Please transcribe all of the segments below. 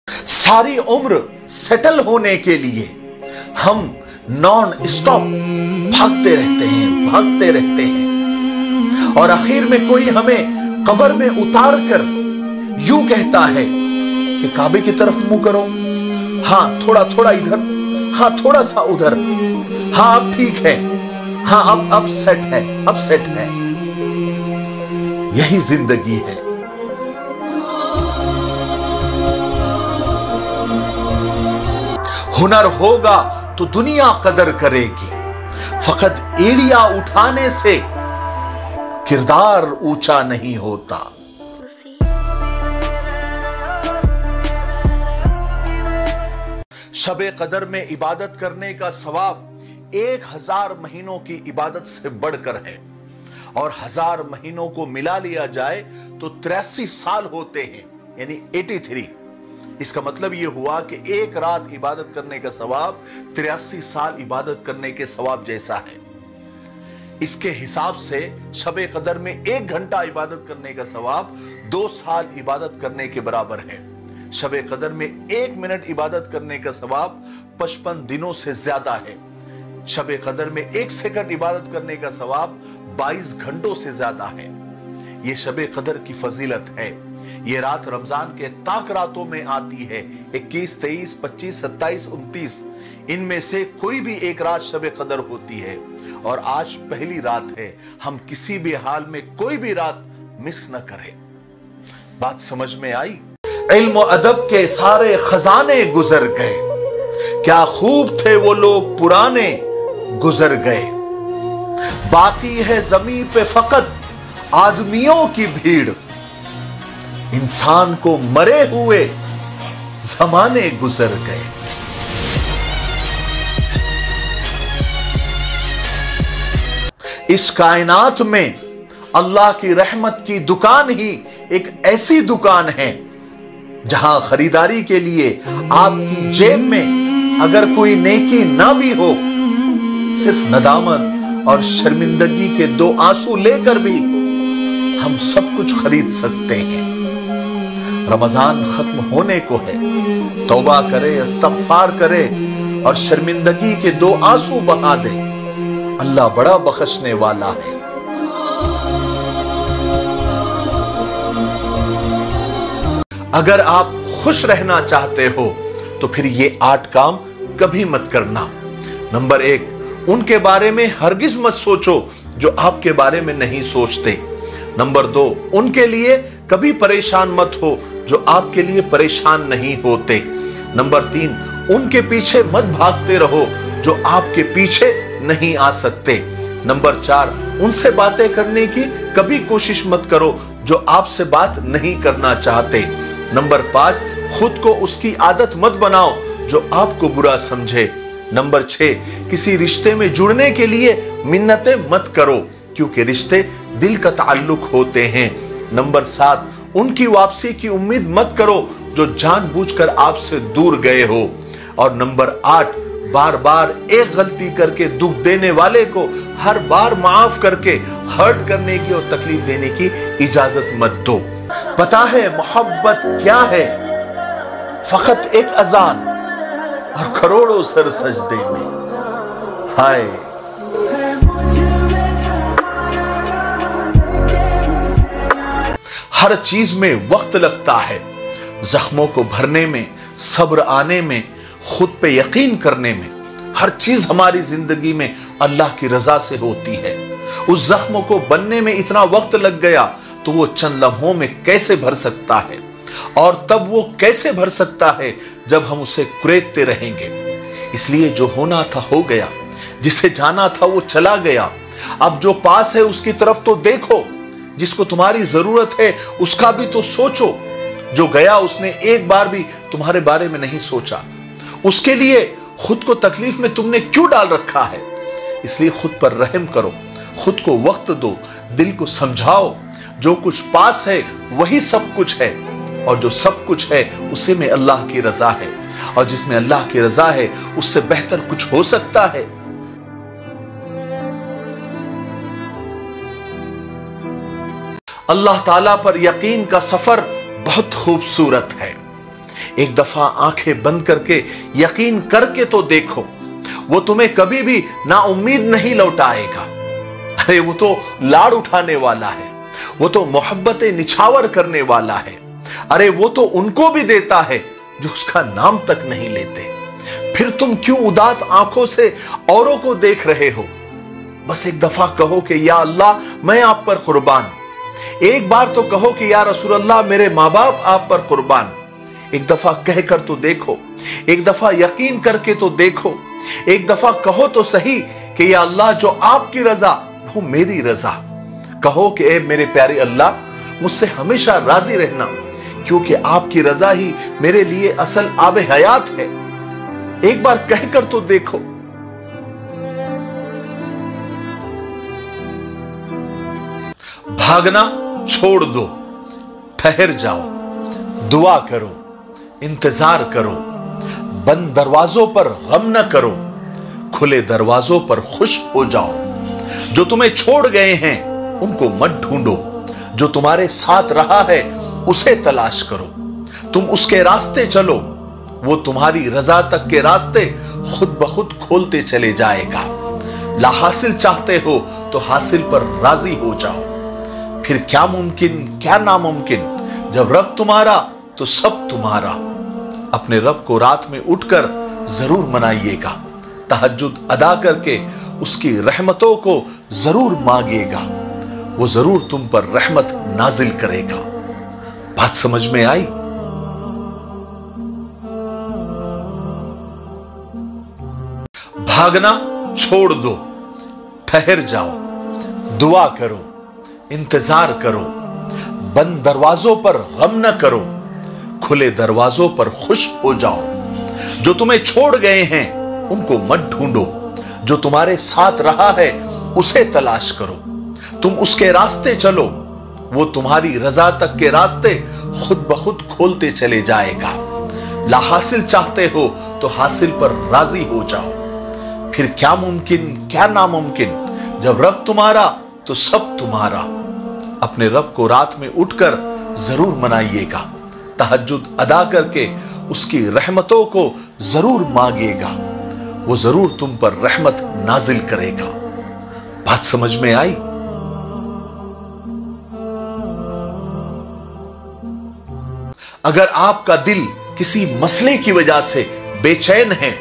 सारी उम्र सेटल होने के लिए हम नॉन स्टॉप भागते रहते हैं और आखिर में कोई हमें कब्र में उतार कर यूं कहता है कि काबे की तरफ मुंह करो, हाँ थोड़ा थोड़ा इधर, हाँ थोड़ा सा उधर, हाँ अब ठीक है, हाँ अब सेट है। यही जिंदगी है। हुनर होगा तो दुनिया कदर करेगी, फकत एड़िया उठाने से किरदार ऊंचा नहीं होता। शबे कदर में इबादत करने का सवाब 1000 महीनों की इबादत से बढ़कर है और 1000 महीनों को मिला लिया जाए तो 83 साल होते हैं, यानी 83। इसका मतलब यह हुआ कि एक रात इबादत करने का सवाब 83 साल इबादत करने के सवाब जैसा है। इसके हिसाब से शबे कदर में 1 घंटा इबादत करने का सवाब 2 साल इबादत करने के बराबर है। शबे कदर में 1 मिनट इबादत करने का सवाब 55 दिनों से ज्यादा है। शबे कदर में 1 सेकंड इबादत करने का सवाब 22 घंटों से ज्यादा है। यह शबे कदर की फजीलत है। यह रात रमजान के ताक रातों में आती है, 21, 23, 25, 27, 29। इनमें से कोई भी एक रात शबे कदर होती है और आज पहली रात है। हम किसी भी हाल में कोई भी रात मिस न करें। बात समझ में आई? इल्म और अदब के सारे खजाने गुजर गए, क्या खूब थे वो लोग पुराने गुजर गए। बाकी है जमीन पे फकत आदमियों की भीड़, इंसान को मरे हुए जमाने गुजर गए। इस कायनात में अल्लाह की रहमत की दुकान ही एक ऐसी दुकान है जहां खरीदारी के लिए आपकी जेब में अगर कोई नेकी ना भी हो, सिर्फ नदामत और शर्मिंदगी के 2 आंसू लेकर भी हम सब कुछ खरीद सकते हैं। रमजान खत्म होने को है, तौबा करे, इस्तग़फ़ार करे और शर्मिंदगी के 2 आंसू बहा दे। अल्लाह बड़ा बख्शने वाला है। अगर आप खुश रहना चाहते हो तो फिर ये 8 काम कभी मत करना। नंबर 1, उनके बारे में हरगिज मत सोचो जो आपके बारे में नहीं सोचते। नंबर 2, उनके लिए कभी परेशान मत हो जो आपके लिए परेशान नहीं होते। नंबर 3, उनके पीछे मत भागते रहो जो आपके पीछे नहीं आ सकते। नंबर 4, उनसे बातें करने की कभी कोशिश मत करो जो आपसे बात नहीं करना चाहते। नंबर 5, खुद को उसकी आदत मत बनाओ जो आपको बुरा समझे। नंबर 6, किसी रिश्ते में जुड़ने के लिए मिन्नतें मत करो क्योंकि रिश्ते दिल का ताल्लुक होते हैं। नंबर 7, उनकी वापसी की उम्मीद मत करो जो जानबूझकर आपसे दूर गए हो। और नंबर 8, बार बार एक गलती करके दुख देने वाले को हर बार माफ करके हर्ट करने की और तकलीफ देने की इजाजत मत दो। पता है मोहब्बत क्या है? फकत एक अजान और करोड़ों सर सजदे में। हाय हर चीज में वक्त लगता है, जख्मों को भरने में, सब्र आने में, खुद पे यकीन करने में। हर चीज हमारी जिंदगी में अल्लाह की रजा से होती है। उस जख्मों को बनने में इतना वक्त लग गया तो वो चंद लम्हों में कैसे भर सकता है? और तब वो कैसे भर सकता है जब हम उसे कुरेदते रहेंगे। इसलिए जो होना था हो गया, जिसे जाना था वो चला गया। अब जो पास है उसकी तरफ तो देखो, जिसको तुम्हारी जरूरत है उसका भी तो सोचो। जो गया उसने एक बार भी तुम्हारे बारे में नहीं सोचा। उसके लिए खुद को तकलीफ में तुमने क्यों डाल रखा है? इसलिए खुद पर रहम करो, खुद को वक्त दो, दिल को समझाओ। जो कुछ पास है वही सब कुछ है और जो सब कुछ है उसी में अल्लाह की रजा है और जिसमें अल्लाह की रजा है उससे बेहतर कुछ हो सकता है? अल्लाह ताला पर यकीन का सफर बहुत खूबसूरत है। एक दफा आंखें बंद करके यकीन करके तो देखो, वो तुम्हें कभी भी नाउम्मीद नहीं लौटाएगा। अरे वो तो लाड़ उठाने वाला है, वो तो मोहब्बतें निछावर करने वाला है। अरे वो तो उनको भी देता है जो उसका नाम तक नहीं लेते। फिर तुम क्यों उदास आंखों से औरों को देख रहे हो? बस एक दफा कहो कि या अल्लाह मैं आप पर कुर्बान। एक बार तो कहो कि या रसूल अल्लाह मेरे माँ बाप आप पर कुर्बान। एक दफा कहकर तो देखो, एक दफा यकीन करके तो देखो, एक दफा कहो तो सही कि या अल्लाह जो आपकी रजा वो मेरी रजा। कहो कि ए मेरे प्यारे अल्लाह मुझसे हमेशा राजी रहना, क्योंकि आपकी रजा ही मेरे लिए असल आब हयात है। एक बार कहकर तो देखो। भागना छोड़ दो, ठहर जाओ, दुआ करो, इंतजार करो। बंद दरवाजों पर गम न करो, खुले दरवाजों पर खुश हो जाओ। जो तुम्हें छोड़ गए हैं उनको मत ढूंढो, जो तुम्हारे साथ रहा है उसे तलाश करो। तुम उसके रास्ते चलो, वो तुम्हारी रजा तक के रास्ते खुद ब खुद खोलते चले जाएगा। ला हासिल चाहते हो तो हासिल पर राजी हो जाओ। फिर क्या मुमकिन क्या नामुमकिन, जब रब तुम्हारा तो सब तुम्हारा। अपने रब को रात में उठकर जरूर मनाइएगा, तहज्जुद अदा करके उसकी रहमतों को जरूर मांगिएगा, वो जरूर तुम पर रहमत नाजिल करेगा। बात समझ में आई? भागना छोड़ दो, ठहर जाओ, दुआ करो, इंतजार करो। बंद दरवाजों पर गम न करो, खुले दरवाजों पर खुश हो जाओ। जो तुम्हें छोड़ गए हैं उनको मत ढूंढो, जो तुम्हारे साथ रहा है उसे तलाश करो। तुम उसके रास्ते चलो, वो तुम्हारी रजा तक के रास्ते खुद ब खुद खोलते चले जाएगा। ला हासिल चाहते हो तो हासिल पर राजी हो जाओ। फिर क्या मुमकिन क्या नामुमकिन, जब रब तुम्हारा तो सब तुम्हारा। अपने रब को रात में उठकर जरूर मनाइएगा, तहज्जुद अदा करके उसकी रहमतों को जरूर मांगिएगा, वो जरूर तुम पर रहमत नाजिल करेगा। बात समझ में आई? अगर आपका दिल किसी मसले की वजह से बेचैन है,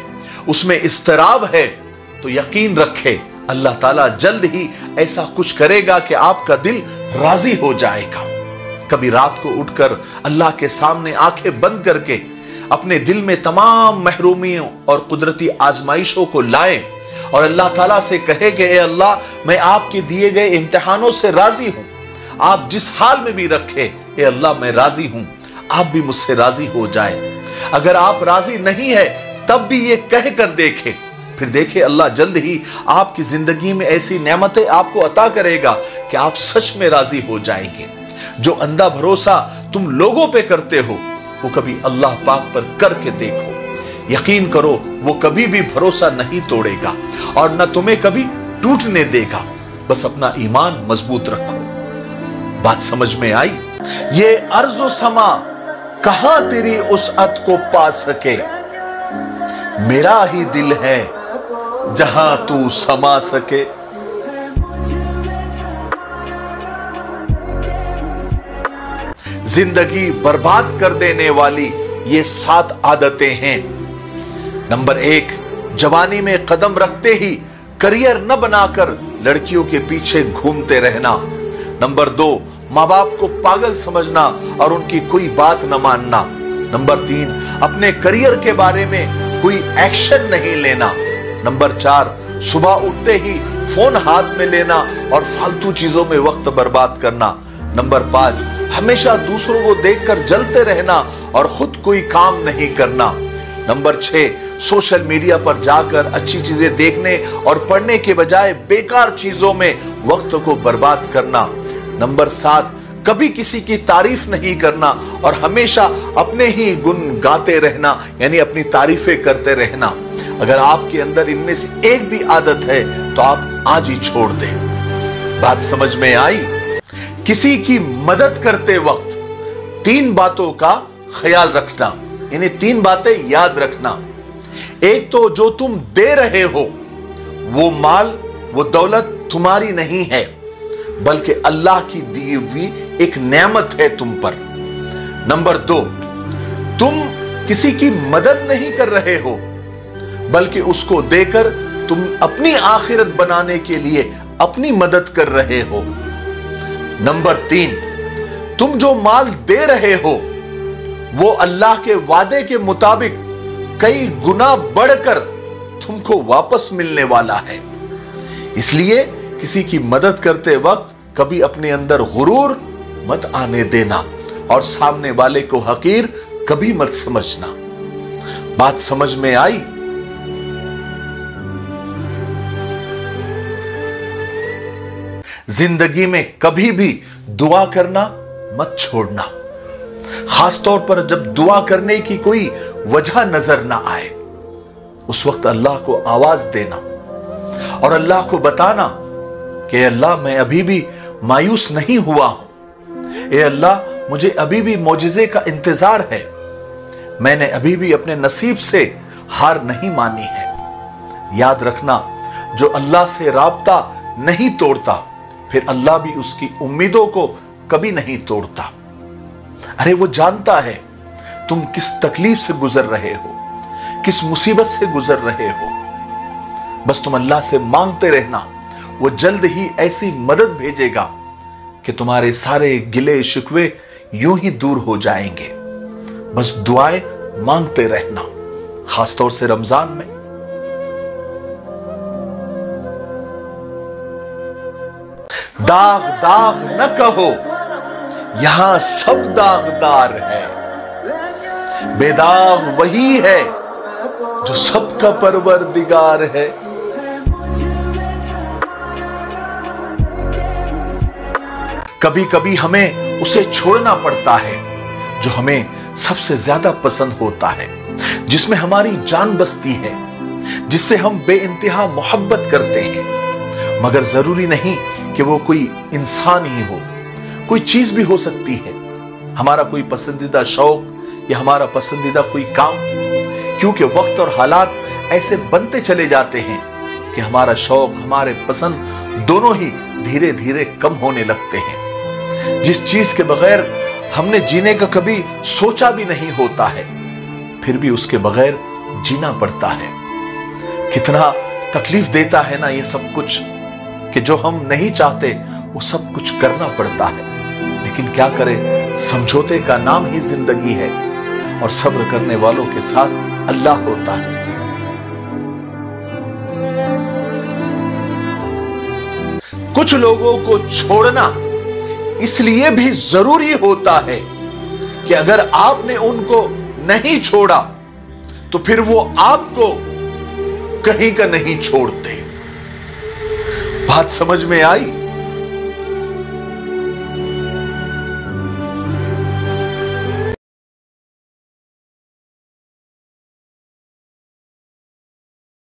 उसमें इस्तराब है, तो यकीन रखे अल्लाह ताला जल्द ही ऐसा कुछ करेगा कि आपका दिल राजी हो जाएगा। कभी रात को उठकर अल्लाह के सामने आंखें बंद करके अपने दिल में तमाम महरूमियों और कुदरती आजमाइशों को लाए और अल्लाह ताला से कहे कि ए अल्लाह मैं आपके दिए गए इम्तिहानों से राजी हूं, आप जिस हाल में भी रखे ए अल्लाह मैं राजी हूं, आप भी मुझसे राजी हो जाए। अगर आप राजी नहीं है तब भी ये कह कर देखे, फिर देखे अल्लाह जल्द ही आपकी जिंदगी में ऐसी नेमतें आपको अता करेगा कि आप सच में राजी हो जाएंगे। जो अंधा भरोसा तुम लोगों पे करते हो वो कभी अल्लाह पाक पर करके देखो, यकीन करो वो कभी भी भरोसा नहीं तोड़ेगा और न तुम्हें कभी टूटने देगा। बस अपना ईमान मजबूत रखो। बात समझ में आई? ये अर्ज़ो समा कहां तेरी उसअत को पा सके, मेरा ही दिल है जहां तू समा सके। जिंदगी बर्बाद कर देने वाली ये 7 आदतें हैं। नंबर 1, जवानी में कदम रखते ही करियर न बनाकर लड़कियों के पीछे घूमते रहना। नंबर 2, माँ बाप को पागल समझना और उनकी कोई बात न मानना। नंबर 3, अपने करियर के बारे में कोई एक्शन नहीं लेना। नंबर 4, सुबह उठते ही फोन हाथ में लेना और फालतू चीजों में वक्त बर्बाद करना। नंबर 5, हमेशा दूसरों को देखकर जलते रहना और खुद कोई काम नहीं करना। नंबर 6, सोशल मीडिया पर जाकर अच्छी चीजें देखने और पढ़ने के बजाय बेकार चीजों में वक्त को बर्बाद करना। नंबर 7, कभी किसी की तारीफ नहीं करना और हमेशा अपने ही गुण गाते रहना, यानी अपनी तारीफें करते रहना। अगर आपके अंदर इनमें से एक भी आदत है तो आप आज ही छोड़ दें। बात समझ में आई? किसी की मदद करते वक्त 3 बातों का ख्याल रखना। इन्हें 3 बातें याद रखना। एक तो जो तुम दे रहे हो वो माल, वो दौलत तुम्हारी नहीं है, बल्कि अल्लाह की दी हुई एक नेमत है तुम पर। नंबर 2, तुम किसी की मदद नहीं कर रहे हो, बल्कि उसको देकर तुम अपनी आखिरत बनाने के लिए अपनी मदद कर रहे हो। नंबर 3, तुम जो माल दे रहे हो वो अल्लाह के वादे के मुताबिक कई गुना बढ़कर तुमको वापस मिलने वाला है। इसलिए किसी की मदद करते वक्त कभी अपने अंदर गुरूर मत आने देना और सामने वाले को हकीर कभी मत समझना। बात समझ में आई? जिंदगी में कभी भी दुआ करना मत छोड़ना, खासतौर पर जब दुआ करने की कोई वजह नजर ना आए, उस वक्त अल्लाह को आवाज देना और अल्लाह को बताना कि अल्लाह मैं अभी भी मायूस नहीं हुआ हूं, ए अल्लाह मुझे अभी भी मौजिज़े का इंतजार है, मैंने अभी भी अपने नसीब से हार नहीं मानी है। याद रखना, जो अल्लाह से राब्ता नहीं तोड़ता फिर अल्लाह भी उसकी उम्मीदों को कभी नहीं तोड़ता। अरे वो जानता है तुम किस तकलीफ से गुजर रहे हो, किस मुसीबत से गुजर रहे हो, बस तुम अल्लाह से मांगते रहना, वो जल्द ही ऐसी मदद भेजेगा कि तुम्हारे सारे गिले शिकवे यूं ही दूर हो जाएंगे। बस दुआएं मांगते रहना, खासतौर से रमजान में। दाग दाग न कहो, यहां सब दागदार है, बेदाग वही है जो सबका परवरदिगार है। कभी कभी हमें उसे छोड़ना पड़ता है जो हमें सबसे ज्यादा पसंद होता है, जिसमें हमारी जान बसती है, जिससे हम बेइंतहा मोहब्बत करते हैं। मगर जरूरी नहीं कि वो कोई इंसान ही हो, कोई चीज भी हो सकती है, हमारा कोई पसंदीदा शौक या हमारा पसंदीदा कोई काम, क्योंकि वक्त और हालात ऐसे बनते चले जाते हैं कि हमारा शौक, हमारे पसंद दोनों ही धीरे धीरे कम होने लगते हैं। जिस चीज के बगैर हमने जीने का कभी सोचा भी नहीं होता है, फिर भी उसके बगैर जीना पड़ता है। कितना तकलीफ देता है ना ये सब कुछ, कि जो हम नहीं चाहते वो सब कुछ करना पड़ता है। लेकिन क्या करें, समझौते का नाम ही जिंदगी है और सब्र करने वालों के साथ अल्लाह होता है। कुछ लोगों को छोड़ना इसलिए भी जरूरी होता है कि अगर आपने उनको नहीं छोड़ा तो फिर वो आपको कहीं का नहीं छोड़ते। बात समझ में आई?